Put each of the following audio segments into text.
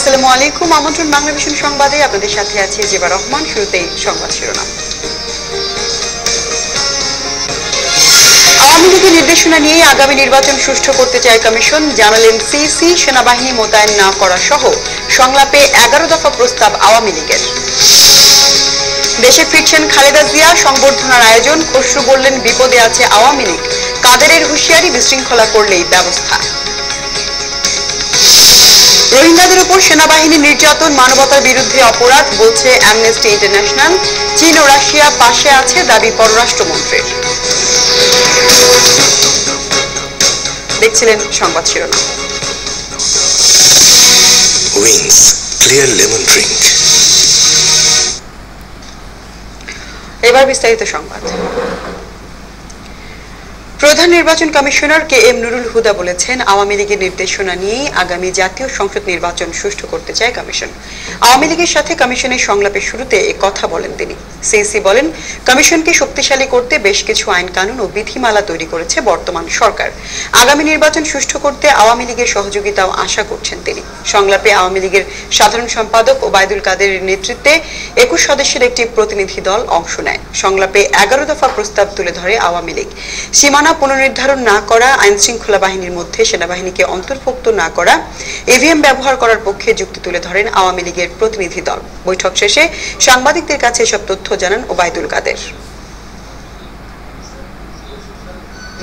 আসসালামু আলাইকুম। আমন্ত্রণ বাংলাভিশন সংবাদে আপনাদের সাথে আছি জেবা রহমান। শুরুতেই সংবাদ শিরোনাম। আওয়ামী লীগের নির্দেশনা নিয়ে আগামী নির্বাচন সুষ্ঠু করতে চায় কমিশন, জানালেন সিসি। সেনাবাহিনী মোতায়েন না করা সহ সংলাপে 11 দফা প্রস্তাব আওয়ামী লীগের। দেশে ফিরছেন খালেদা জিয়া, সংবর্ধনার আয়োজন। খসরু বললেন বিপদে আছে আওয়ামী লীগ, কাদেরের হুঁশিয়ারি বিশৃঙ্খলা করলেই ব্যবস্থা। রোহিঙ্গাদের উপর সেনাবাহিনীর নির্যাতন মানবতার বিরুদ্ধে অপরাধ বলছে অ্যামনেস্টি ইন্টারন্যাশনাল। চীন ও রাশিয়া পাশে আছে দাবি পররাষ্ট্রমন্ত্রীর। দেখছিলেন সংবাদ শিরোনাম। Wings clear lemon drink. এবার বিস্তারিত সংবাদ। প্রধান নির্বাচন commissioner K M Nurul Huda বলেছেন, আওয়ামী লীগের নির্দেশনা নিয়ে আগামী জাতীয় সংসদ নির্বাচন সুষ্ঠু করতে চায় কমিশন। আওয়ামী লীগের সাথে কমিশনের সংলাপের শুরুতে এ কথা বলেন তিনি। সিসি বলেন, কমিশনকে শক্তিশালী করতে বেশ কিছু আইন কানুন ও বিধিমালা তৈরি করেছে বর্তমান সরকার। আগামী নির্বাচন সুষ্ঠু করতে আওয়ামী লীগের সহযোগিতাও আশা করছেন তিনি। সংলাপে আওয়ামী লীগের সাধারণ সম্পাদক ওবায়দুল কাদেরের নেতৃত্বে 21 সদস্যের একটি প্রতিনিধি দল অংশ নেয়। সংলাপে 11 দফা প্রস্তাব তুলে ধরে আওয়ামী লীগ। সীমানা পুনর্নির্ধারণ না করা, আইন শৃঙ্খলা বাহিনীর মধ্যে সেনাবাহিনীকে অন্তর্ভুক্ত না করা, ইভিএম ব্যবহার করার পক্ষে যুক্তি তুলে ধরেন আওয়ামী লীগের প্রতিনিধি দল। বৈঠক শেষে সাংবাদিকদের কাছে এসব তথ্য জানান ওবায়দুল কাদের।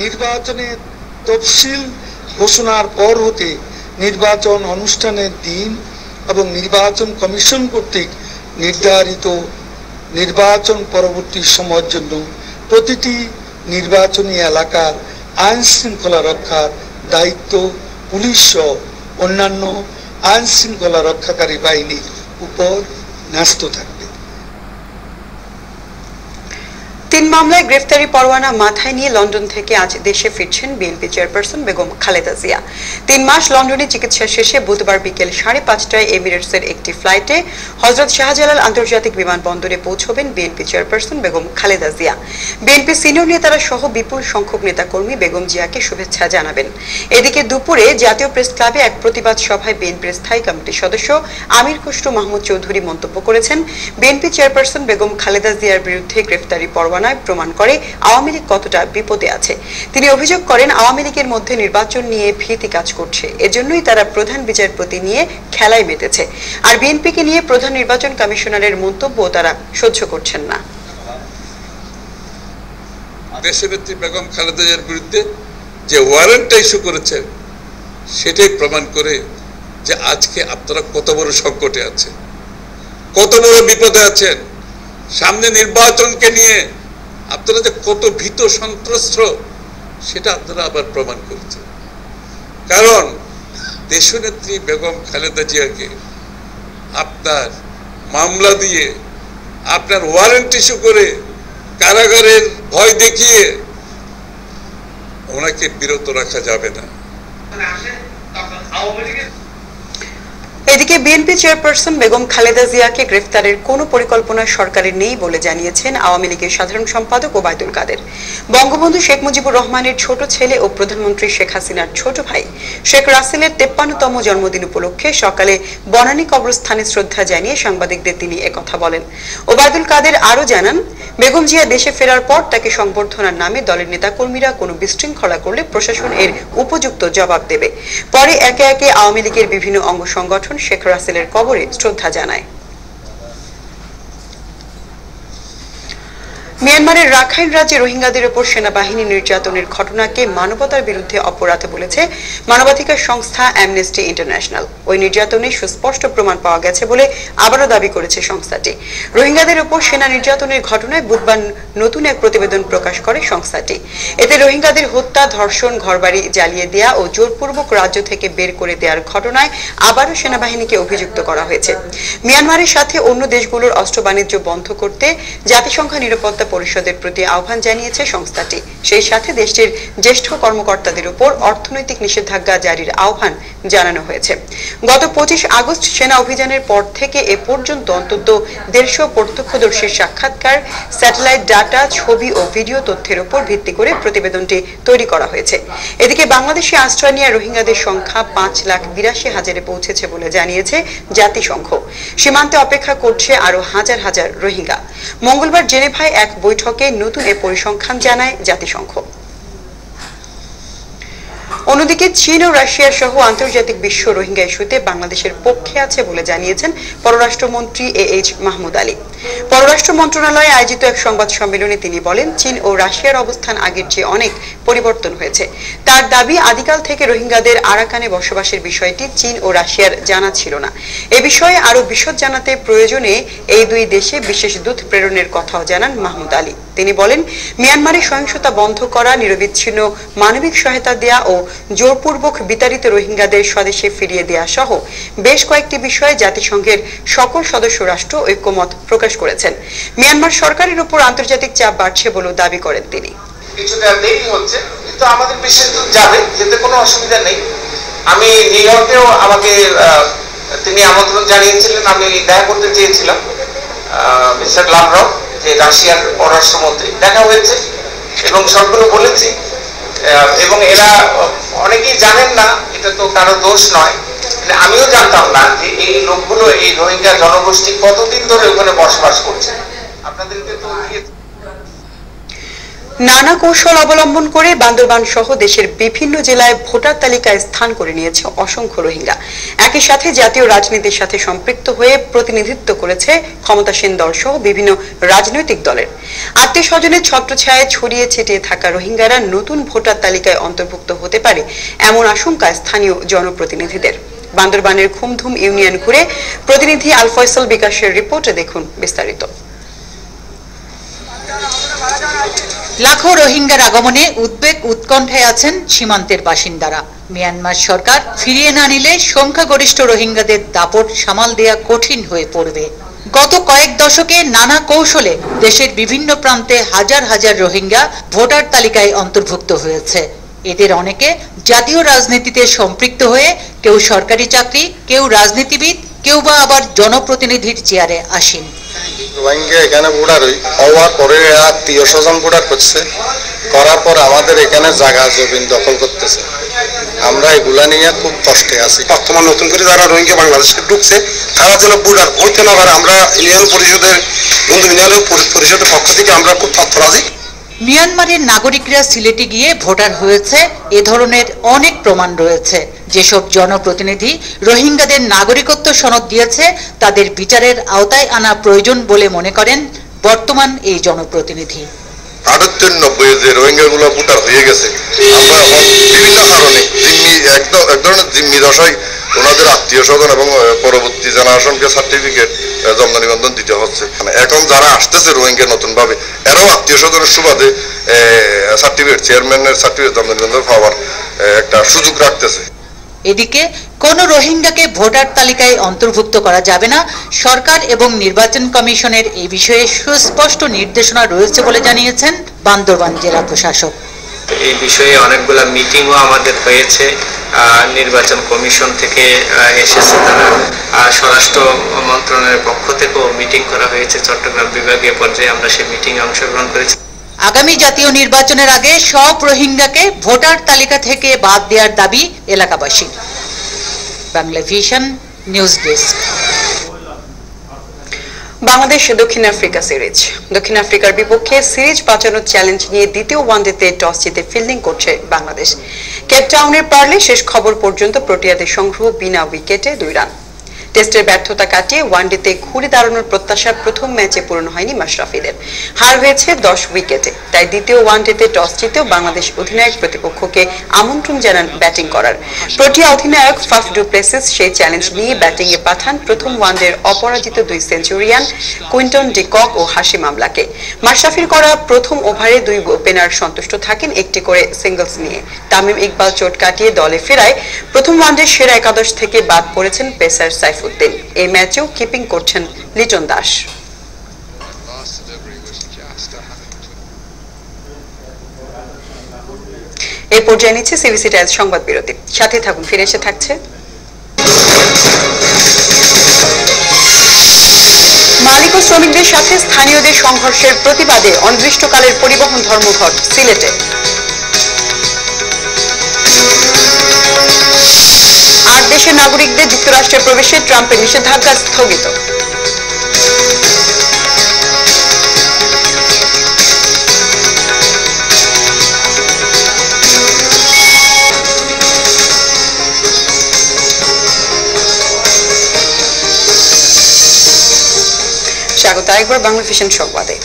নির্বাচনের তফসিল ঘোষণার পর হতে নির্বাচন অনুষ্ঠানের দিন এবং নির্বাচন কমিশন কর্তৃক নির্ধারিত নির্বাচন পরবর্তী সময়ের জন্য প্রতিটি নির্বাচনী এলাকার আইন শৃঙ্খলা রক্ষার দায়িত্ব পুলিশ সহ অন্যান্য আইন শৃঙ্খলা রক্ষাকারী বাহিনীর উপর ন্যস্ত থাকবে। 3 মামলায় গ্রেফতারি পরোয়ানা মাথায় নিয়ে লন্ডন থেকে আজ দেশে ফিরছেন বিএনপি চেয়ারপারসন বেগম খালেদা জিয়া। 3 মাস লন্ডনে চিকিৎসা শেষে বুধবার বিকেল 5:30টায় এমিরেটসের একটি ফ্লাইটে হযরত শাহজালাল আন্তর্জাতিক বিমানবন্দরে পৌঁছবেন BNP chairperson Begum Khaleda Zia. BNP senior নেতারা সহ বিপুল সংখ্যক নেতাকর্মী বেগম জিয়াকে শুভেচ্ছা জানাবেন। এদিকে দুপুরে জাতীয় প্রেস ক্লাবে এক প্রতিবাদ সভায় বিএনপির স্থায়ী কমিটির সদস্য আমির খসরু মাহমুদ চৌধুরী মন্তব্য করেছেন, বিএনপি চেয়ারপারসন বেগম খালেদা জিয়ার বিরুদ্ধে গ্রেফতারি পরোয়ানা প্রমাণ করে আওয়ামী লীগ কতটা বিপদে আছে। তিনি অভিযোগ করেন, আওয়ামী লীগের মধ্যে নির্বাচন নিয়ে ভীতি কাজ করছে, এজন্যই তারা প্রধান বিচারপতি নিয়ে খেলায় মেতেছে। আর বিএনপিকে নিয়ে প্রধান নির্বাচন কমিশনারের মন্তব্য তারা সহ্য করছেন না। দেশনেত্রী বেগম খালেদা জিয়ার বিরুদ্ধে যে ওয়ারেন্টটা ইস্যু করেছেন সেটাই প্রমাণ করে যে আজকে আপনারা কত বড় সংকটে আছেন, কত বড় বিপদে আছেন। সামনে নির্বাচনকে নিয়ে আপনারা যে কত ভীত সন্ত্রস্ত সেটা আপনারা আবার প্রমাণ করেছেন। কারণ দেশনেত্রী বেগম খালেদা জিয়াকে আপনার মামলা দিয়ে, আপনার ওয়ারেন্ট ইস্যু করে, কারাগারের ভয় দেখিয়ে ওনাকে বিরত রাখা যাবে না। এদিকে বিএনপি চেয়ারপারসন বেগম খালেদা জিয়াকে গ্রেফতারের কোনো পরিকল্পনা সরকারের নেই বলে জানিয়েছেন আওয়ামী লীগের সাধারণ সম্পাদক ওবায়দুল কাদের। বঙ্গবন্ধু শেখ মুজিবুর রহমানের ছোট ছেলে ও প্রধানমন্ত্রী শেখ হাসিনার ছোট ভাই শেখ রাসেলের 53তম জন্মদিন উপলক্ষে সকালে বনানী কবরস্থানে শ্রদ্ধা জানিয়ে সাংবাদিকদের তিনি একথা বলেন। ওবায়দুল কাদের আরও জানান, বেগম জিয়া দেশে ফেরার পর তাকে সংবর্ধনার নামে দলের নেতাকর্মীরা কোনো বিশৃঙ্খলা করলে প্রশাসন এর উপযুক্ত জবাব দেবে। পরে একে একে আওয়ামী লীগের বিভিন্ন অঙ্গ সংগঠন শেখ রাসেলের কবরে শ্রদ্ধা জানায়। মিয়ানমারের রাখাইন রাজ্যে রোহিঙ্গাদের উপর সেনাবাহিনী নির্যাতনের ঘটনাকে মানবতার বিরুদ্ধে অপরাধ বলেছে মানবাধিকার সংস্থা অ্যামনেস্টি ইন্টারন্যাশনাল। ওই নির্যাতনে সুস্পষ্ট প্রমাণ পাওয়া গেছে বলে আবারও দাবি করেছে সংস্থাটি। রোহিঙ্গাদের উপর সেনা নির্যাতনের ঘটনায় বুধবার নতুন এক প্রতিবেদন প্রকাশ করে সংস্থাটি। এতে রোহিঙ্গাদের হত্যা, ধর্ষণ, ঘরবাড়ি জ্বালিয়ে দেয়া ও জোরপূর্বক রাজ্য থেকে বের করে দেওয়ার ঘটনায় আবারও সেনাবাহিনীকে অভিযুক্ত করা হয়েছে। মিয়ানমারের সাথে অন্য দেশগুলোর অস্ত্র বাণিজ্য বন্ধ করতে জাতিসংঘ নিরাপত্তা পরিষদের প্রতি আহ্বান জানিয়েছে সংস্থাটি। সেই সাথে দেশটির জ্যেষ্ঠ কর্মকর্তাদের উপর অর্থনৈতিক নিষেধাজ্ঞা জারির আহ্বান জানানো হয়েছে। গত 25 আগস্ট সেনা অভিযানের পর থেকে এ পর্যন্ত অন্তত 150 প্রত্যক্ষদর্শীর সাক্ষাৎকার, স্যাটেলাইট ডাটা, ছবি ও ভিডিও তথ্যের উপর ভিত্তি করে প্রতিবেদনটি তৈরি করা হয়েছে। এদিকে বাংলাদেশে আশ্রয় নেওয়া রোহিঙ্গাদের সংখ্যা 5,82,000-এ পৌঁছেছে বলে জানিয়েছে জাতিসংঘ। সীমান্তে অপেক্ষা করছে আরো হাজার হাজার রোহিঙ্গা। মঙ্গলবার জেনেভায় এক বৈঠকে নতুন এ পরিসংখ্যান জানায় জাতিসংঘ। অন্যদিকে চীন ও রাশিয়া সহ আন্তর্জাতিক বিশ্ব রোহিঙ্গা ইস্যুতে বাংলাদেশের পক্ষে আছে বলে জানিয়েছেন পররাষ্ট্রমন্ত্রী AH মাহমুদ আলী। পররাষ্ট্র মন্ত্রণালয়ে আয়োজিত এক সংবাদ সম্মেলনে তিনি বলেন, চীন ও রাশিয়ার অবস্থান আগের চেয়ে অনেক পরিবর্তন হয়েছে। তার দাবি, আদিকাল থেকে রোহিঙ্গাদের আরাকানে বসবাসের বিষয়টি চীন ও রাশিয়ার জানা ছিল না। এ বিষয়ে আরো বিশদ জানাতে প্রয়োজনে এই দুই দেশে বিশেষ দূত প্রেরণের কথাও জানান মাহমুদ আলী। তিনি বলেন, মিয়ানমারে সহিংসতা বন্ধ করা, নিরবিচ্ছিন্ন মানবিক সহায়তা দেয়া ও জোরপূর্বক বিতাড়িত রোহিঙ্গাদের স্বদেশে ফিরিয়ে দেয়া সহ বেশ কয়েকটি বিষয়ে জাতিসংঘের সকল সদস্য রাষ্ট্র ঐক্যমত প্রকাশ করেছেন। মিয়ানমার সরকারের উপর আন্তর্জাতিক চাপ বাড়ছে বলেও দাবি করেন তিনি। কিছুটা দেরি হচ্ছে, কিন্তু আমাদের বিশেষ দূত যাবে, যেতে কোনো অসুবিধা নেই। আমি নিউ ইয়র্কেও আমাকে তিনি আমন্ত্রণ জানিয়েছিলেন, আমি দেখা করতে চেয়েছিলাম মিস্টার লাভরভ, যে রাশিয়ার পররাষ্ট্রমন্ত্রী। দেখা হয়েছে এবং সবগুলো বলেছি, এবং এরা অনেকেই জানেন না, এটা তো কারো দোষ নয়। আমিও জানতাম না যে এই লোকগুলো, এই রোহিঙ্গা জনগোষ্ঠী কতদিন ধরে ওখানে বসবাস করছে। আপনাদেরকে তো নানা কৌশল অবলম্বন করে বান্দরবান সহ দেশের বিভিন্ন জেলায় ভোটার তালিকায় স্থান করে নিয়েছে অসংখ্য রোহিঙ্গা। একই সাথে জাতীয় রাজনীতির সাথে সম্পৃক্ত হয়ে প্রতিনিধিত্ব করেছে ক্ষমতাসীন দল সহ বিভিন্ন রাজনৈতিক দলের। আত্মীয় স্বজনের ছত্রছায়ায় ছড়িয়ে ছিটিয়ে থাকা রোহিঙ্গারা নতুন ভোটার তালিকায় অন্তর্ভুক্ত হতে পারে এমন আশঙ্কা স্থানীয় জনপ্রতিনিধিদের। বান্দরবানের খুমধুম ইউনিয়ন ঘুরে প্রতিনিধি আল ফয়সাল বিকাশের রিপোর্টে দেখুন বিস্তারিত। লাখো রোহিঙ্গার আগমনে উদ্বেগ উৎকণ্ঠায় আছেন সীমান্তের বাসিন্দারা। মিয়ানমার সরকার ফিরিয়ে না নিলে সংখ্যাগরিষ্ঠ রোহিঙ্গাদের দাপট সামাল দেয়া কঠিন হয়ে পড়বে। গত কয়েক দশকে নানা কৌশলে দেশের বিভিন্ন প্রান্তে হাজার হাজার রোহিঙ্গা ভোটার তালিকায় অন্তর্ভুক্ত হয়েছে। এদের অনেকে জাতীয় রাজনীতিতে সম্পৃক্ত হয়ে কেউ সরকারি চাকরি, কেউ রাজনীতিবিদ, কেউ বা আবার জনপ্রতিনিধির চেয়ারে আসেন। রোহিঙ্গা এখানে ভোটার হওয়ার পরে আত্মীয় স্বজন ভোটার করছে, করার পর আমাদের এখানে জায়গা জমিন দখল করতেছে। আমরা এগুলা নিয়ে খুব কষ্টে আছি। বর্তমান নতুন করে যারা রোহিঙ্গা বাংলাদেশে ঢুকছে তারা যেন ভোটার হইতে না পারে, আমরা ইউনিয়ন পরিষদের পক্ষ থেকে আমরা খুব তৎপরাজি। মিয়ানমারের নাগরিকরা সিলেটে গিয়ে ভোটার হয়েছে, এ ধরনের অনেক প্রমাণ রয়েছে। যেসব জনপ্রতিনিধি রোহিঙ্গাদের নাগরিকত্ব সনদ দিয়েছে তাদের বিচারের আওতায় আনা প্রয়োজন বলে মনে করেন বর্তমান এই জনপ্রতিনিধি। 98-90 যে রোহিঙ্গা গুলো ভোটার হয়ে গেছে, আমরা বিভিন্ন কারণে এক ধরনের জিম্মি দশায় ওনাদের আত্মীয় স্বজন এবং পরবর্তী জেনারেশনকে সার্টিফিকেট জন্ম নিবন্ধন দিতে হচ্ছে। এখন যারা আসতেছে রোহিঙ্গা নতুন ভাবে, এরাও আত্মীয় স্বজনের সুবাদে সার্টিফিকেট, চেয়ারম্যানের সার্টিফিকেট জন্ম নিবন্ধন পাওয়ার একটা সুযোগ রাখতেছে। এদিকে কোন রোহিঙ্গাকে ভোটার তালিকায় অন্তর্ভুক্ত করা যাবে না, সরকার এবং নির্বাচন কমিশনের এই বিষয়ে সুস্পষ্ট নির্দেশনা রয়েছে বলে জানিয়েছেন বান্দরবান জেলা প্রশাসক। এই বিষয়ে অনেকগুলো মিটিংও আমাদের হয়েছে, নির্বাচন কমিশন থেকে এসেছে, তারা স্বরাষ্ট্র মন্ত্রণালয়ের পক্ষ থেকেও মিটিং করা হয়েছে। চট্টগ্রাম বিভাগীয় পর্যায়ে আমরা সেই মিটিংয়ে অংশগ্রহণ করেছি। আগামী জাতীয় নির্বাচনের আগে সব রোহিঙ্গাকে ভোটার তালিকা থেকে বাদ দেওয়ার দাবি এলাকাবাসীর। Bangla vision news desk. Bangladesh দক্ষিণ আফ্রিকা সিরিজ। দক্ষিণ আফ্রিকার বিপক্ষে সিরিজ বাঁচানোর চ্যালেঞ্জ নিয়ে দ্বিতীয় ওয়ানডেতে টস জিতে ফিল্ডিং করছে বাংলাদেশ। কেপটাউনের পারলে শেষ খবর পর্যন্ত প্রোটিয়াদের সংগ্রহ বিনা উইকেটে 2 রান। টেস্টের ব্যর্থতা কাটিয়ে ওয়ানডেতে ঘুরে দাঁড়ানোর প্রত্যাশা প্রথম ম্যাচে পূরণ হয়নি মাশরাফিদের। হার হয়েছে 10 উইকেটে। তাই দ্বিতীয় ওয়ানডেতে টস জিতেও বাংলাদেশ অধিনায়ক প্রতিপক্ষকে আমন্ত্রণ জানান ব্যাটিং করার। প্রোটিয়া অধিনায়ক ফাফ ডু প্লেসিস সেই চ্যালেঞ্জ নিয়ে ব্যাটিংয়ে পাঠান প্রথম ওয়ানডের অপরাজিত 2 সেঞ্চুরিয়ান কুইন্টন ডি কক ও হাশিম আমলাকে। মাশরাফির করা প্রথম ওভারে 2 ওপেনার সন্তুষ্ট থাকেন একটি করে সিঙ্গলস নিয়ে। তামিম ইকবাল চোট কাটিয়ে দলে ফেরায় প্রথম ওয়ানডের সেরা একাদশ থেকে বাদ পড়েছেন পেসার সাইফুদ্দিন। এই ম্যাচেও কিপিং করছেন লিটন দাস। এই পর্যায়ে নিচ্ছে সিবিসি টাইলস সংবাদ বিরতি। সাথে থাকুন, ফিরে এসে থাকছে। মালিক ও শ্রমিকদের সাথে স্থানীয়দের সংঘর্ষের প্রতিবাদে অনির্দিষ্টকালের পরিবহন ধর্মঘট সিলেটে। আর দেশের নাগরিকদের যুক্তরাষ্ট্রে প্রবেশে ট্রাম্পের নিষেধাজ্ঞা স্থগিত। স্বাগত আরেকবার বাংলা ভিশন সংবাদে।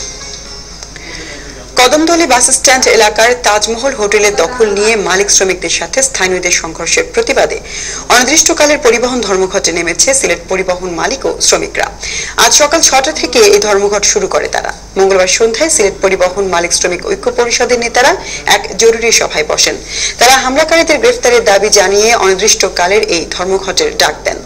কদমতলী বাস স্ট্যান্ড এলাকার তাজমহল হোটেলের দখল নিয়ে মালিক শ্রমিকদের সাথে স্থানীয়দের সংঘর্ষের প্রতিবাদে অনির্দিষ্টকালের পরিবহন ধর্মঘটে নেমেছে সিলেট পরিবহন মালিক ও শ্রমিকরা। আজ সকাল 6টা থেকে এই ধর্মঘট শুরু করে তারা। মঙ্গলবার সন্ধ্যায় সিলেট পরিবহন মালিক শ্রমিক ঐক্য পরিষদের নেতারা এক জরুরি সভায় বসেন। তারা হামলাকারীদের গ্রেফতারের দাবি জানিয়ে অনির্দিষ্টকালের এই ধর্মঘটের ডাক দেন।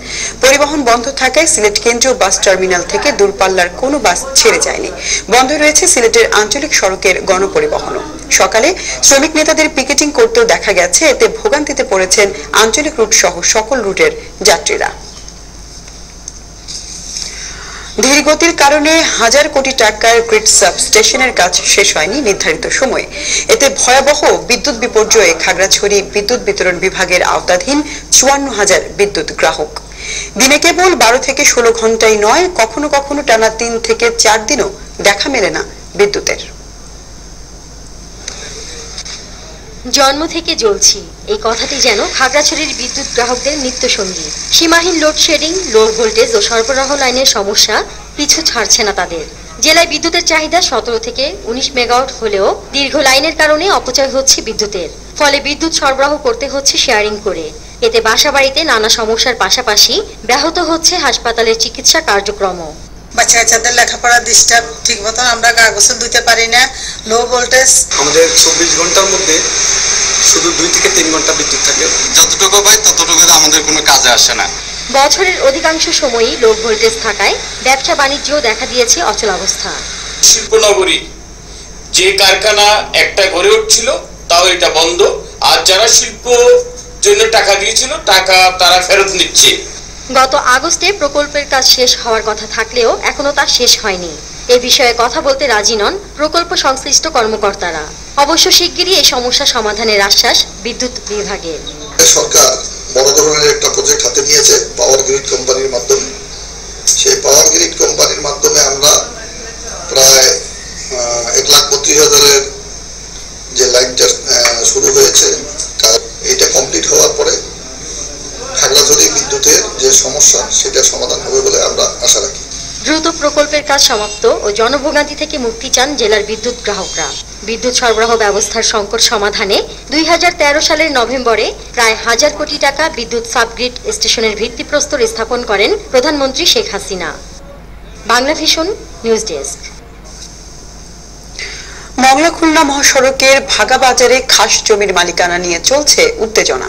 পরিবহন বন্ধ থাকায় সিলেট কেন্দ্রীয় বাস টার্মিনাল থেকে দূরপাল্লার কোনো বাস ছেড়ে যায়নি। বন্ধ রয়েছে সিলেটের আঞ্চলিক সড়কের গণপরিবহনও। সকালে শ্রমিক নেতাদের পিকেটিং করতেও দেখা গেছে, এতে ভোগান্তিতে পড়েছেন আঞ্চলিক রুট সহ সকল রুটের যাত্রীরা। ধীরগতির কারণে হাজার কোটি টাকার গ্রিড সাব স্টেশনের কাজ শেষ হয়নি নির্ধারিত সময়ে। এতে ভয়াবহ বিদ্যুৎ বিপর্যয়ে খাগড়াছড়ি বিদ্যুৎ বিতরণ বিভাগের আওতাধীন 54,000 বিদ্যুৎ গ্রাহক। দিনে কেবল 12 থেকে 16 ঘন্টাই নয়, কখনো কখনো টানা 3 থেকে 4 দিনও দেখা মেলে না বিদ্যুতের। জন্ম থেকে জ্বলছি, এই কথাটি যেন খাগড়াছড়ির বিদ্যুৎ গ্রাহকদের নিত্যসঙ্গী। সীমাহীন লোডশেডিং, লো ভোল্টেজ ও সরবরাহ লাইনের সমস্যা পিছু ছাড়ছে না তাদের। জেলায় বিদ্যুতের চাহিদা 17 থেকে 19 মেগাওয়াট হলেও দীর্ঘ লাইনের কারণে অপচয় হচ্ছে বিদ্যুতের। ফলে বিদ্যুৎ সরবরাহ করতে হচ্ছে শেয়ারিং করে। এতে বাসাবাড়িতে নানা সমস্যার পাশাপাশি ব্যাহত হচ্ছে হাসপাতালের চিকিৎসা কার্যক্রমও। বাচ্চা কাচ্চাদের লেখাপড়া ডিস্টার্ব, ঠিক মতন আমরা গা গোসল ধুতে পারি না, লো ভোল্টেজ। আমাদের 24 ঘন্টার মধ্যে শুধু 2 থেকে 3 ঘন্টা বিদ্যুৎ থাকে। যতটুকু পাই ততটুকু আমাদের কোনো কাজে আসে না। বছরের অধিকাংশ সময়ই লো ভোল্টেজ থাকায় ব্যবসা বাণিজ্যও দেখা দিয়েছে অচলাবস্থা। শিল্পনগরী যে কারখানা একটা গড়ে উঠছিল তাও এটা বন্ধ, আর যারা শিল্প জন্য টাকা দিয়েছিল টাকা তারা ফেরত নিচ্ছে। গত আগস্টে প্রকল্পের কাজ শেষ হওয়ার কথা থাকলেও এখনো তা শেষ হয়নি। এ বিষয়ে কথা বলতে রাজি নন প্রকল্প সংশ্লিষ্ট কর্মকর্তারা। অবশ্য শিগগিরই এই সমস্যা সমাধানের আশ্বাস বিদ্যুৎ বিভাগের। সরকার বড় ধরনের একটা প্রজেক্ট হাতে নিয়েছে পাওয়ার গ্রিড কোম্পানির মাধ্যমে। সেই পাওয়ার গ্রিড কোম্পানির মাধ্যমে আমরা প্রায় 1,32,000-এর যে লাইনটা শুরু হয়েছে, এটা কমপ্লিট হওয়ার পরে খাগড়াছড়ি বিদ্যুতের যে সমস্যা সেটা সমাধান হবে বলে আমরা আশা রাখি। দ্রুত প্রকল্পের কাজ সমাপ্ত ও জনভোগান্তি থেকে মুক্তি চান জেলার বিদ্যুৎ গ্রাহকরা। বিদ্যুৎ সরবরাহ ব্যবস্থার সংকট সমাধানে 2013 সালের নভেম্বরে প্রায় 1000 কোটি টাকা বিদ্যুৎ সাবগ্রিড স্টেশনের ভিত্তিপ্রস্তর স্থাপন করেন প্রধানমন্ত্রী Sheikh Hasina. Bangla vision news desk. Mongla Khulna মহাসড়কের ভাগাবাজারে খাস জমির মালিকানা নিয়ে চলছে উত্তেজনা।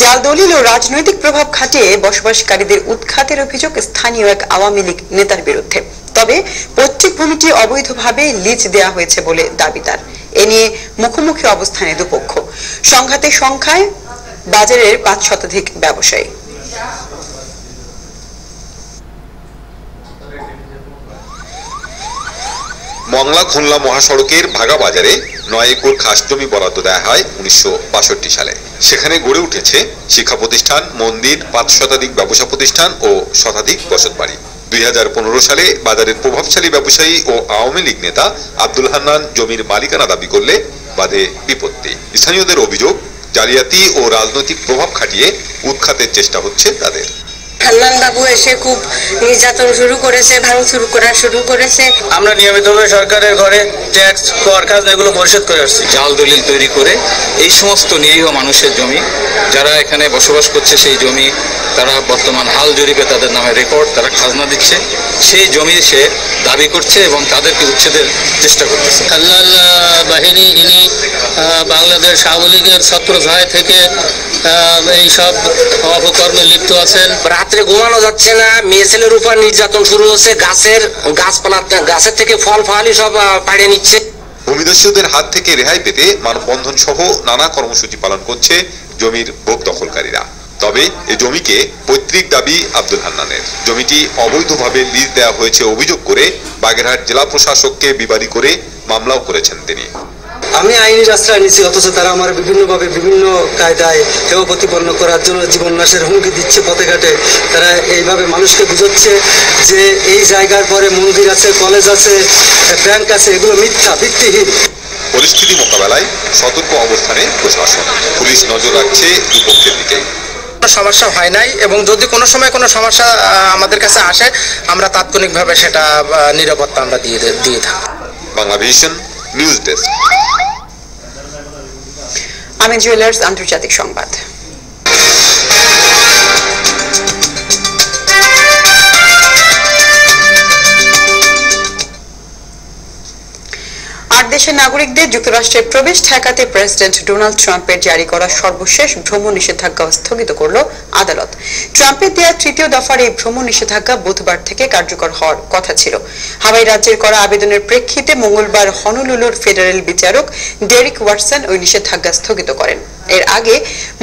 জাল দলিল ও রাজনৈতিক প্রভাব খাটিয়ে বসবাসকারীদের উৎখাতের অভিযোগ স্থানীয় এক আওয়ামী লীগ নেতার বিরুদ্ধে। তবে পৈতৃক ভূমিটি অবৈধভাবে লিজ দেওয়া হয়েছে বলে দাবি তার। এ নিয়ে মুখোমুখি অবস্থানে দুপক্ষ। সংঘাতের সংখ্যায় বাজারের 5 শতাধিক ব্যবসায়ী। মংলা খুলনা মহাসড়কের ভাগাবাজারে 9 একর খাস জমি বরাদ্দ দেওয়া হয় 1962 সালে। সেখানে গড়ে উঠেছে শিক্ষা প্রতিষ্ঠান, মন্দির, 5 শতাধিক ব্যবসা প্রতিষ্ঠান ও শতাধিক বসতবাড়ি। 2015 সালে বাজারের প্রভাবশালী ব্যবসায়ী ও আওয়ামী লীগ নেতা আব্দুল হান্নান জমির মালিকানা দাবি করলে বাধে বিপত্তি। স্থানীয়দের অভিযোগ, জালিয়াতি ও রাজনৈতিক প্রভাব খাটিয়ে উৎখাতের চেষ্টা হচ্ছে তাদের। হান্নান বাবু এসে খুব নির্যাতন শুরু করেছে, ভাঙচুর করা শুরু করেছে। আমরা নিয়মিতভাবে সরকারের ঘরে ট্যাক্স, কর, খাজনা এগুলো পরিশোধ করে আসছি। জাল দলিল তৈরি করে এই সমস্ত নিরীহ মানুষের জমি, যারা এখানে বসবাস করছে সেই জমি তারা বর্তমান হাল জরিপে তাদের নামে রেকর্ড, তারা খাজনা দিচ্ছে, সেই জমি সে দাবি করছে এবং তাদেরকে উচ্ছেদের চেষ্টা করতেছে। হান্নান বাহিনী ইনি বাংলাদেশ আওয়ামী লীগের ছত্রছায়া থেকে এই সব অপকর্মে লিপ্ত আছেন। রাত্রে ঘুমানো যাচ্ছে না, মেয়ে ছেলের উপর নির্যাতন শুরু হচ্ছে। গাছের থেকে ফল ফালি সব পাড়িয়ে নিচ্ছে। ভূমিদস্যুদের হাত থেকে রেহাই পেতে মানববন্ধন সহ নানা কর্মসূচি পালন করছে জমির ভোগ দখলকারীরা। তবে এই জমিকে পৈতৃক দাবি আব্দুল হান্নানের। জমিটি অবৈধভাবে লিজ দেওয়া হয়েছে অভিযোগ করে বাগেরহাট জেলা প্রশাসককে বিবাদী করে মামলাও করেছেন তিনি। আমি আইনি আশ্রয় নিচ্ছি, অথচ তারা আমার বিভিন্নভাবে বিভিন্ন কায়দায় হেয় প্রতিপন্ন করার জন্য জীবন নাশের হুমকি দিচ্ছে। পথে ঘাটে তারা এইভাবে মানুষকে বুঝাচ্ছে যে এই জায়গার পরে মন্দির আছে, কলেজ আছে, ব্যাংক আছে, এগুলো মিথ্যা, ভিত্তিহীন। পরিস্থিতি মোকাবেলায় সতর্ক অবস্থানে প্রশাসন, পুলিশ নজর রাখছে দুপক্ষের দিকে। সমস্যা হয় নাই, এবং যদি কোনো সময় কোনো সমস্যা আমাদের কাছে আসে আমরা তাৎক্ষণিকভাবে সেটা নিরাপত্তা আমরা দিয়ে থাকি। Bangla vision news desk. আমি জুয়েলার্স আন্তর্জাতিক সংবাদ। দেশের নাগরিকদের যুক্তরাষ্ট্রে প্রবেশ ঠেকাতে প্রেসিডেন্ট ডোনাল্ড ট্রাম্পের জারি করা সর্বশেষ ভ্রমণ নিষেধাজ্ঞা স্থগিত করল আদালত। ট্রাম্পের দেয়া তৃতীয় দফার এই ভ্রমণ নিষেধাজ্ঞা বুধবার থেকে কার্যকর হওয়ার কথা ছিল। হাওয়াই রাজ্যের করা আবেদনের প্রেক্ষিতে মঙ্গলবার হনুলুলুর ফেডারেল বিচারক ডেরিক ওয়াটসন ওই নিষেধাজ্ঞা স্থগিত করেন। এর আগে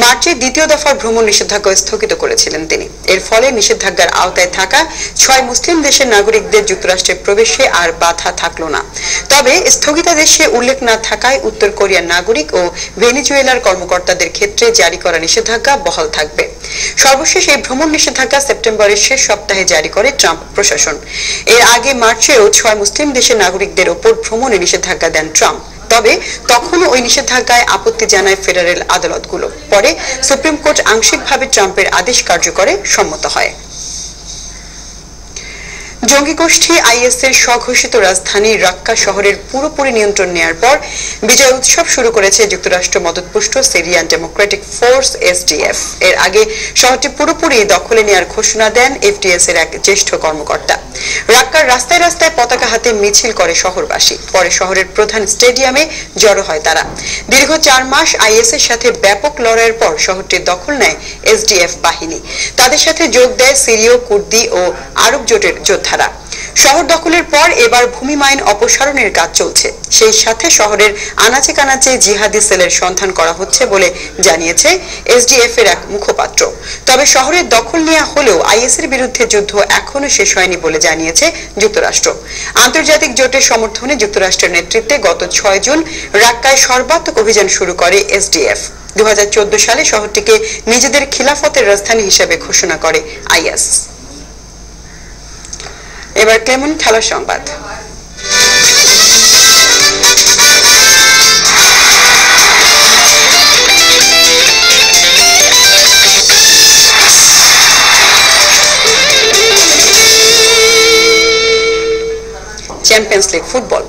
মার্চে দ্বিতীয় দফার ভ্রমণ নিষেধাজ্ঞা স্থগিত করেছিলেন তিনি। এর ফলে নিষেধাজ্ঞার আওতায় থাকা 6 মুসলিম দেশের নাগরিকদের যুক্তরাষ্ট্রে প্রবেশে আর বাধা থাকলো না। তবে স্থগিতাদেশে উল্লেখ না থাকায় উত্তর কোরিয়ার নাগরিক ও ভেনেজুয়েলার কর্মকর্তাদের ক্ষেত্রে জারি করা নিষেধাজ্ঞা বহাল থাকবে। সর্বশেষ এই ভ্রমণ নিষেধাজ্ঞা সেপ্টেম্বরের শেষ সপ্তাহে জারি করে ট্রাম্প প্রশাসন। এর আগে মার্চেও 6 মুসলিম দেশের নাগরিকদের ওপর ভ্রমণে নিষেধাজ্ঞা দেন ট্রাম্প। তবে তখনও ওই নিষেধাজ্ঞায় আপত্তি জানায় ফেডারেল আদালতগুলো। পরে সুপ্রিম কোর্ট আংশিকভাবে ট্রাম্পের আদেশ কার্যকরে সম্মত হয়। জঙ্গি গোষ্ঠী আইএসের স্বঘোষিত রাজধানী রাক্কা শহরের পুরোপুরি নিয়ন্ত্রণ নেয়ার পর বিজয় উৎসব শুরু করেছে যুক্তরাষ্ট্র মদতপুষ্ট সিরিয়ান ডেমোক্রেটিক ফোর্স এসডিএফ। এর আগে শহরটি পুরোপুরি দখলে নেয়ার ঘোষণা দেন এফডিএস এর এক জ্যেষ্ঠ কর্মকর্তা। রাক্কার রাস্তায় রাস্তায় পতাকা হাতে মিছিল করে শহরবাসী। পরে শহরের প্রধান স্টেডিয়ামে জড়ো হয় তারা। দীর্ঘ 4 মাস আইএস এর সাথে ব্যাপক লড়াইয়ের পর শহরটির দখল নেয় এসডিএফ বাহিনী। তাদের সাথে যোগ দেয় সিরীয়, কুর্দি ও আরব জোটের যোদ্ধারা। শহর দখলের পর এবার ভূমি মাইন অপসারণের কাজ চলছে। সেই সাথে শহরের আনাচে কানাচে জিহাদি সেলের সন্ধান করা হচ্ছে বলে জানিয়েছে এসডিএফ এর এক মুখপাত্র। তবে শহরের দখল নেওয়া হলেও আইএস এর বিরুদ্ধে যুদ্ধ এখনো শেষ হয়নি বলে জানিয়েছে যুক্তরাষ্ট্র। আন্তর্জাতিক জোটের সমর্থনে যুক্তরাষ্ট্রের নেতৃত্বে গত 6 জুন রাক্কায় সর্বাত্মক অভিযান শুরু করে এসডিএফ। 2014 সালে শহরটিকে নিজেদের খিলাফতের রাজধানী হিসেবে ঘোষণা করে আইএস। এবার কেমন খেলার সংবাদ। Champions league football.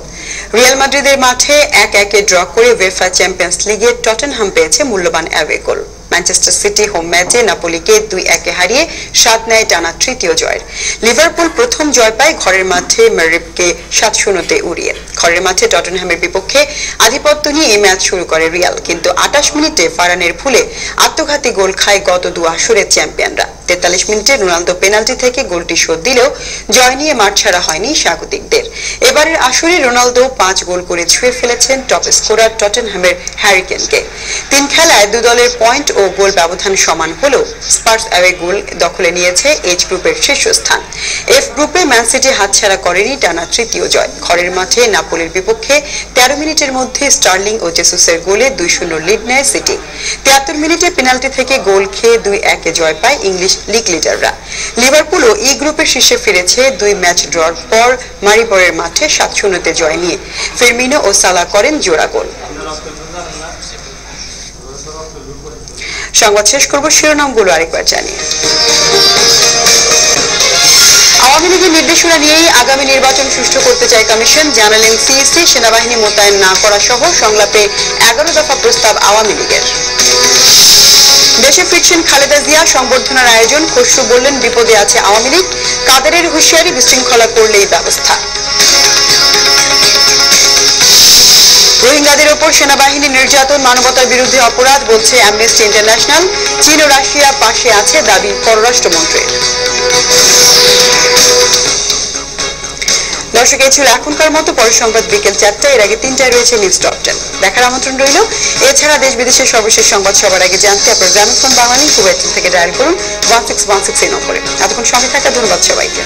রিয়াল মাদ্রিদের মাঠে 1-1 ড্র করে উয়েফা চ্যাম্পিয়ন্স লিগে টটেনহাম পেয়েছে মূল্যবান away goal. Manchester city home ম্যাচে নাপোলিকে 2-1 হারিয়ে স্বাদ নেয় টানা তৃতীয় জয়ের। লিভারপুল প্রথম জয় পায় ঘরের মাঠে ম্যারিবকে 7-0 উড়িয়ে। ঘরের মাঠে টটেনহামের বিপক্ষে আধিপত্য নিয়ে এই ম্যাচ শুরু করে রিয়াল, কিন্তু 28 মিনিটে ফারানের ভুলে আত্মঘাতী গোল খায় গত 2 আসরের চ্যাম্পিয়নরা। 43 মিনিটে রোনালদো পেনাল্টি থেকে গোলটি শোধ দিলেও জয় নিয়ে মাঠ ছাড়া হয়নি স্বাগতিকদের। এবারের আসরে রোনালদো 5 গোল করে ছুঁয়ে ফেলেছেন টপ স্কোরার টটেনহামের হ্যারি কেনকে। 3 খেলায় 2 দলের পয়েন্ট ও গোল ব্যবধান সমান হলেও স্পার্স অ্যাওয়ে গোল দখলে নিয়েছে এইচ গ্রুপের শীর্ষস্থান। এফ গ্রুপে ম্যান সিটি হাতছাড়া করেনি টানা তৃতীয় জয়। ঘরের মাঠে নাপোলির বিপক্ষে 13 মিনিটের মধ্যে স্টার্লিং ও জেসুসের গোলে 2-0 লিড নেয় সিটি। 73 মিনিটে পেনাল্টি থেকে গোল খেয়ে 2-1 জয় পায় ইংলিশ লিগ লিডাররা। লিভারপুলও ই গ্রুপের শীর্ষে ফিরেছে 2 ম্যাচ ড্রর পর মারিবরের মাঠে 7-0 জয় নিয়ে। ফেরমিনো ও সালা করেন জোড়া গোল। সংবাদ শেষ করব শিরোনামগুলো আরেকবার জানিয়ে। আওয়ামী লীগের নির্দেশনা নিয়েই আগামী নির্বাচন সুষ্ঠু করতে চায় কমিশন, জানালেন সিইসি। সেনাবাহিনী মোতায়েন না করা সহ সংলাপে 11 দফা প্রস্তাব আওয়ামী লীগের। দেশে ফিরছেন খালেদা জিয়া, সংবর্ধনার আয়োজন। খসরু বললেন বিপদে আছে আওয়ামী লীগ, কাদেরের হুঁশিয়ারি বিশৃঙ্খলা করলেই ব্যবস্থা। রোহিঙ্গাদের ওপর সেনাবাহিনী নির্যাতন মানবতার বিরুদ্ধে অপরাধ বলছে অ্যামনেস্টি ইন্টারন্যাশনাল। চীন ও রাশিয়া পাশে আছে দাবি পররাষ্ট্রমন্ত্রীর। দর্শক, এই ছিল এখনকার মতো। পরের সংবাদ বিকেল 4টায়, এর আগে 3টায় রয়েছে নিউজ টপ 10 দেখার আমন্ত্রণ রইল। এছাড়া দেশ বিদেশের সর্বশেষ সংবাদ সবার আগে জানতে আপনার গ্রামীণফোন বাঙালি কুয়েত থেকে ডায়াল করুন 1616 এই নম্বরে। এতক্ষণ সঙ্গে থাকা ধন্যবাদ সবাইকে।